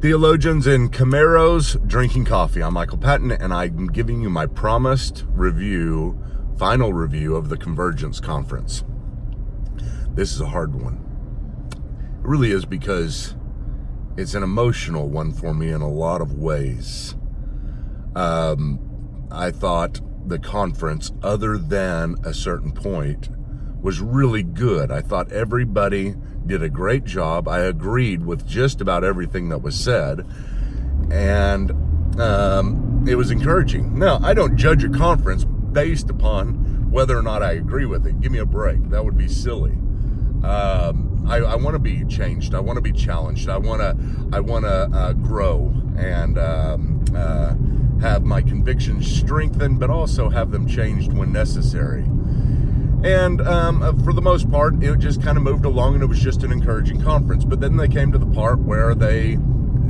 Theologians and Camaros drinking coffee. I'm Michael Patton, and I'm giving you my promised final review of the Convergence conference. This is a hard one. It really is, because it's an emotional one for me in a lot of ways. I thought the conference, other than a certain point, was really good. I thought everybody did a great job. I agreed with just about everything that was said, and it was encouraging. Now, I don't judge a conference based upon whether or not I agree with it. Give me a break. That would be silly. I want to be changed. I want to be challenged. I want to grow and have my convictions strengthened, but also have them changed when necessary. And for the most part, it just kind of moved along, and it was just an encouraging conference. But then they came to the part where they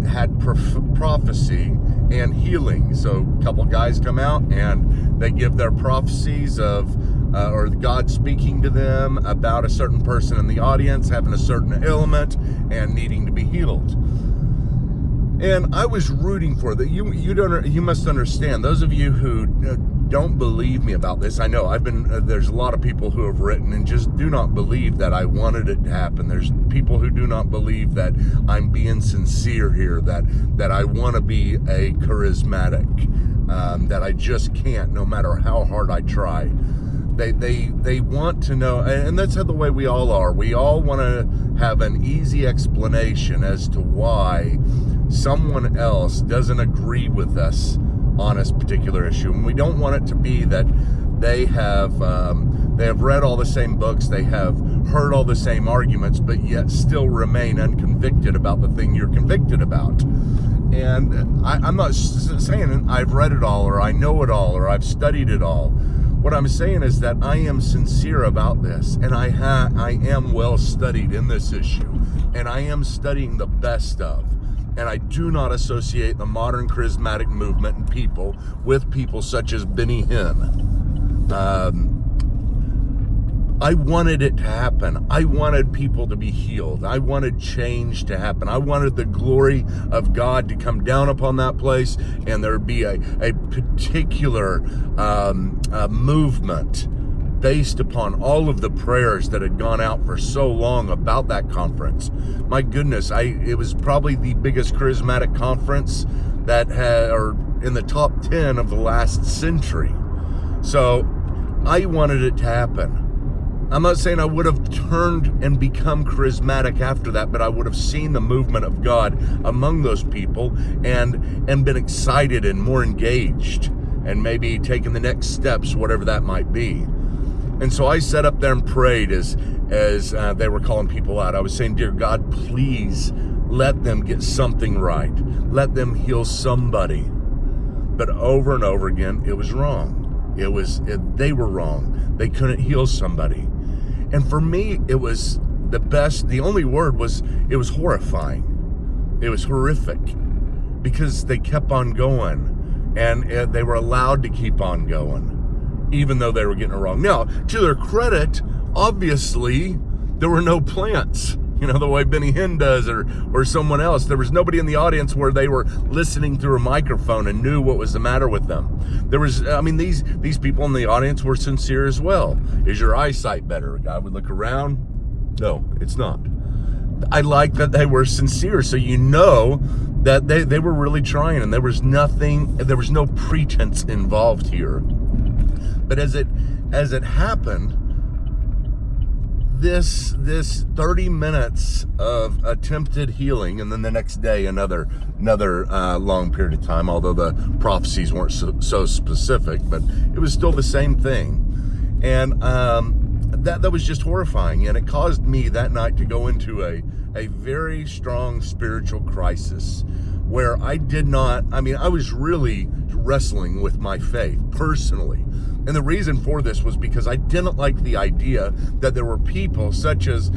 had prophecy and healing. So a couple guys come out and they give their prophecies of or God speaking to them about a certain person in the audience having a certain ailment and needing to be healed. And I was rooting for that. You must understand, those of you who don't believe me about this, I know there's a lot of people who have written and just do not believe that I wanted it to happen. There's people who do not believe that I'm being sincere here, that I want to be a charismatic, that I just can't, no matter how hard I try. They want to know, and that's the way we all are. We all want to have an easy explanation as to why someone else doesn't agree with us on a particular issue, and we don't want it to be that they have read all the same books, they have heard all the same arguments, but yet still remain unconvicted about the thing you're convicted about. And I'm not saying I've read it all, or I know it all, or I've studied it all. What I'm saying is that I am sincere about this, and I am well studied in this issue, and I am studying the best of. And I do not associate the modern charismatic movement and people with people such as Benny Hinn. I wanted it to happen. I wanted people to be healed. I wanted change to happen. I wanted the glory of God to come down upon that place, and there would be a particular movement based upon all of the prayers that had gone out for so long about that conference. My goodness, it was probably the biggest charismatic conference that or in the top 10 of the last century. So I wanted it to happen. I'm not saying I would have turned and become charismatic after that, but I would have seen the movement of God among those people and been excited and more engaged, and maybe taken the next steps, whatever that might be. And so I sat up there and prayed as they were calling people out. I was saying, dear God, please let them get something right. Let them heal somebody. But over and over again, it was wrong. They were wrong. They couldn't heal somebody. And for me, it was the only word was, it was horrifying. It was horrific, because they kept on going, and they were allowed to keep on going, even though they were getting it wrong. Now, to their credit, obviously, there were no plants, the way Benny Hinn does, or someone else. There was nobody in the audience where they were listening through a microphone and knew what was the matter with them. These people in the audience were sincere as well. Is your eyesight better? A guy would look around. No, it's not. I like that they were sincere, so that they were really trying, and there was no pretense involved here. But as it happened, this 30 minutes of attempted healing, and then the next day another long period of time, although the prophecies weren't so specific, but it was still the same thing. And that was just horrifying, and it caused me that night to go into a very strong spiritual crisis, where I was really wrestling with my faith personally. And the reason for this was because I didn't like the idea that there were people such as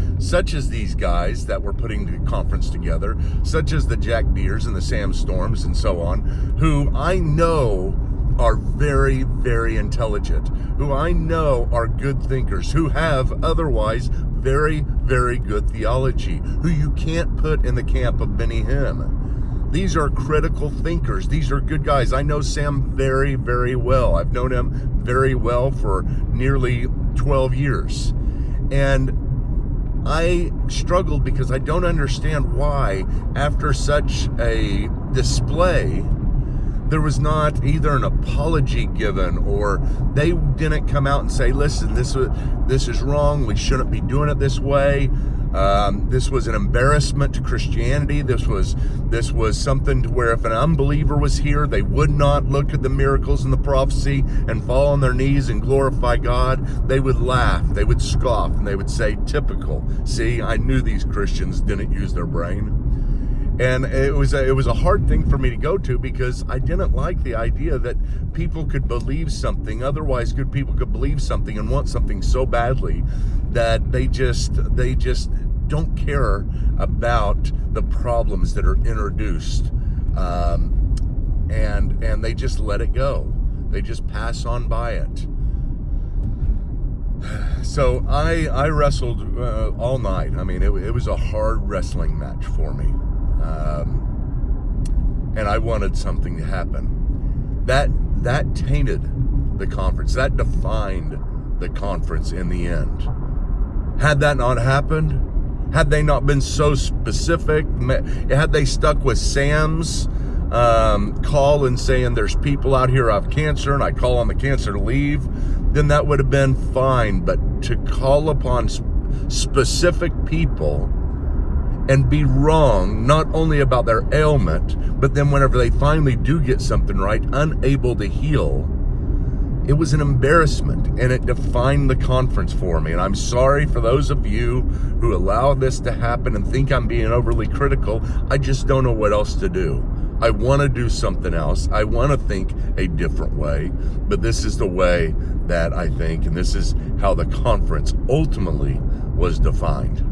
these guys that were putting the conference together, such as the Jack Deers and the Sam Storms and so on, who I know are very, very intelligent, who I know are good thinkers, who have otherwise very, very good theology, who you can't put in the camp of Benny Hinn. These are critical thinkers. These are good guys. I know Sam very, very well. I've known him very well for nearly 12 years. And I struggled because I don't understand why, after such a display, there was not either an apology given, or they didn't come out and say, listen, this is wrong. We shouldn't be doing it this way. This was an embarrassment to Christianity. This was something to where if an unbeliever was here, they would not look at the miracles and the prophecy and fall on their knees and glorify God. They would laugh, they would scoff, and they would say, typical. See, I knew these Christians didn't use their brain. And it was a hard thing for me to go to, because I didn't like the idea that people could believe something, otherwise good people could believe something and want something so badly that they just don't care about the problems that are introduced, and they just let it go. They just pass on by it. So I wrestled all night. I mean, it was a hard wrestling match for me. And I wanted something to happen. That tainted the conference. That defined the conference in the end. Had that not happened, had they not been so specific, had they stuck with Sam's call and saying there's people out here who have cancer and I call on the cancer to leave, then that would have been fine. But to call upon specific people and be wrong, not only about their ailment, but then whenever they finally do get something right, unable to heal, it was an embarrassment, and it defined the conference for me. And I'm sorry for those of you who allow this to happen and think I'm being overly critical. I just don't know what else to do. I want to do something else. I want to think a different way, but this is the way that I think, and this is how the conference ultimately was defined.